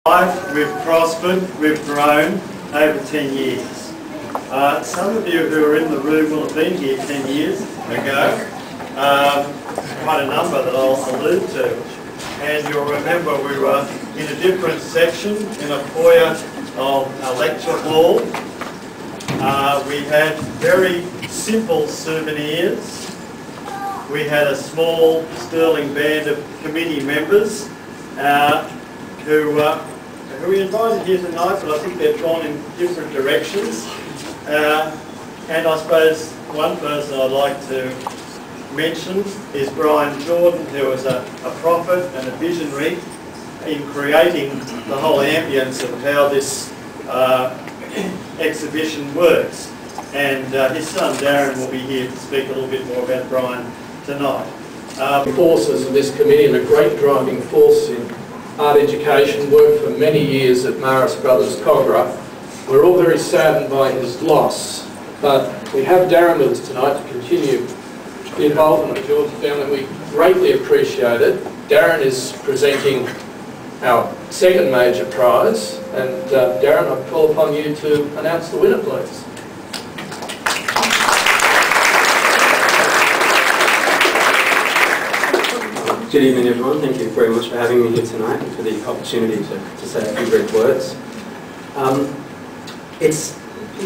We've prospered, we've grown over 10 years. Some of you who are in the room will have been here 10 years ago. Quite a number that I'll allude to. And you'll remember we were in a different section, in a foyer of a lecture hall. We had very simple souvenirs. We had a small sterling band of committee members who we invited here tonight, but I think they've gone in different directions. And I suppose one person I'd like to mention is Brian Jordan, who was a prophet and a visionary in creating the whole ambience of how this exhibition works. And his son Darren will be here to speak a little bit more about Brian tonight. Forces of this committee and a great driving force in art education, worked for many years at Maris Brothers Cogra. We're all very saddened by his loss, but we have Darren with us tonight to continue the involvement of George family. We greatly appreciate it. Darren is presenting our second major prize, and Darren, I call upon you to announce the winner, please. Good evening, everyone. Thank you very much for having me here tonight and for the opportunity to say a few brief words. It's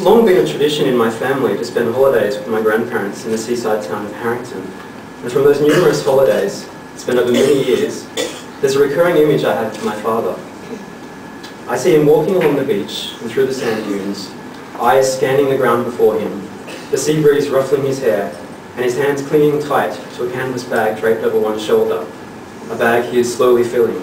long been a tradition in my family to spend holidays with my grandparents in the seaside town of Harrington. And from those numerous holidays, spent over many years, there's a recurring image I have of my father. I see him walking along the beach and through the sand dunes, eyes scanning the ground before him, the sea breeze ruffling his hair, and his hands clinging tight to a canvas bag draped over one shoulder, a bag he is slowly filling.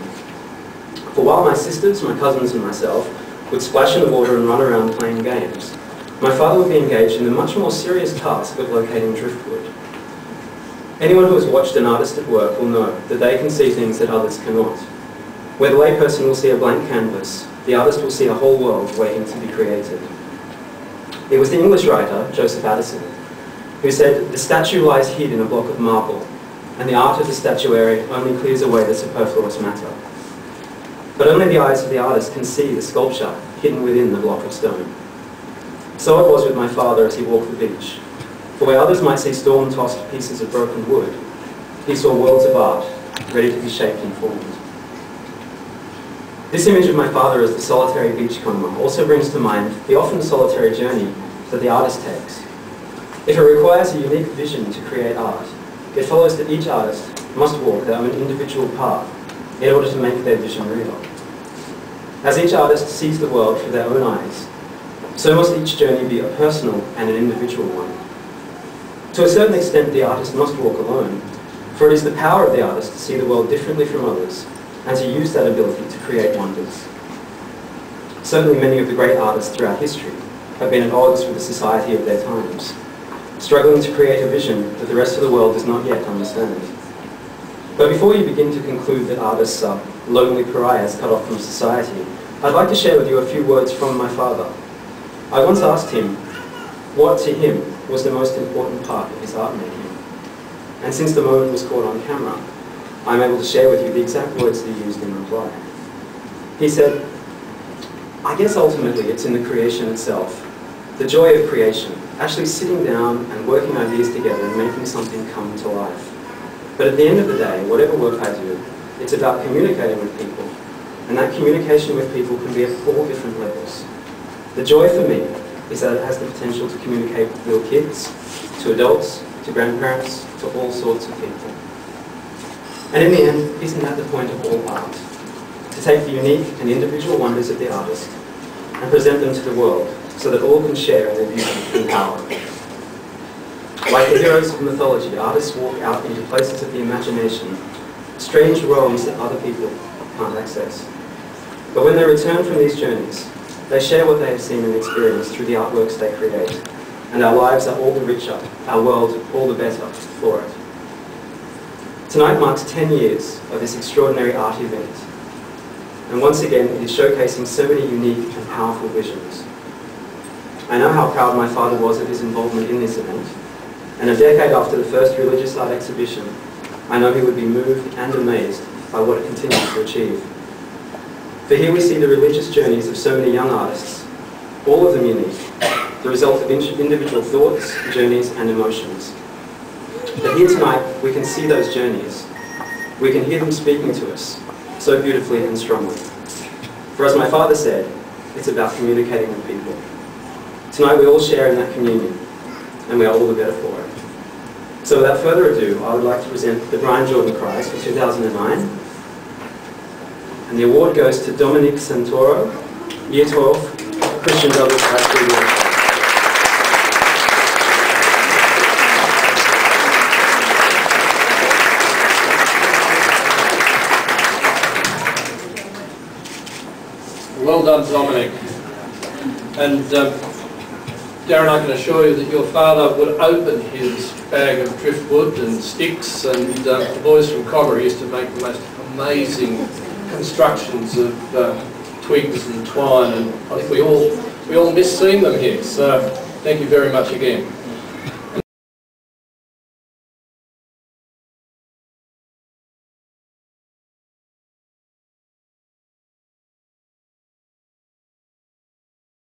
For while my sisters, my cousins and myself would splash in the water and run around playing games, my father would be engaged in the much more serious task of locating driftwood. Anyone who has watched an artist at work will know that they can see things that others cannot. Where the layperson will see a blank canvas, the artist will see a whole world waiting to be created. It was the English writer, Joseph Addison, who said, "The statue lies hid in a block of marble, and the art of the statuary only clears away the superfluous matter." But only the eyes of the artist can see the sculpture hidden within the block of stone. So it was with my father as he walked the beach. For where others might see storm-tossed pieces of broken wood, he saw worlds of art ready to be shaped and formed. This image of my father as the solitary beachcomber also brings to mind the often solitary journey that the artist takes. If it requires a unique vision to create art, it follows that each artist must walk their own individual path in order to make their vision real. As each artist sees the world through their own eyes, so must each journey be a personal and an individual one. To a certain extent, the artist must walk alone, for it is the power of the artist to see the world differently from others and to use that ability to create wonders. Certainly many of the great artists throughout history have been at odds with the society of their times, struggling to create a vision that the rest of the world does not yet understand. But before you begin to conclude that artists are lonely pariahs cut off from society, I'd like to share with you a few words from my father. I once asked him what to him was the most important part of his art making. And since the moment was caught on camera, I'm able to share with you the exact words that he used in reply. He said, "I guess ultimately it's in the creation itself, the joy of creation, actually sitting down and working ideas together and making something come to life. But at the end of the day, whatever work I do, it's about communicating with people. And that communication with people can be at all different levels. The joy for me is that it has the potential to communicate with little kids, to adults, to grandparents, to all sorts of people. And in the end, isn't that the point of all art? To take the unique and individual wonders of the artist and present them to the world so that all can share in their beauty and power. Like the heroes of mythology, artists walk out into places of the imagination, strange realms that other people can't access. But when they return from these journeys, they share what they have seen and experienced through the artworks they create, and our lives are all the richer, our world all the better for it. Tonight marks 10 years of this extraordinary art event, and once again it is showcasing so many unique and powerful visions. I know how proud my father was of his involvement in this event, and a decade after the first religious art exhibition, I know he would be moved and amazed by what it continues to achieve. For here we see the religious journeys of so many young artists, all of them unique, the result of individual thoughts, journeys and emotions. But here tonight we can see those journeys. We can hear them speaking to us so beautifully and strongly. For as my father said, it's about communicating with people. Tonight we all share in that communion, and we are all the better for it. So without further ado, I would like to present the Brian Jordan Prize for 2009. And the award goes to Domenic Santoro, Year 12, Christian Brothers High School. Well done, Dominic. And Darren, I can assure you that your father would open his bag of driftwood and sticks, and the boys from Cobber used to make the most amazing constructions of twigs and twine, and I think we all miss seeing them here. So thank you very much again.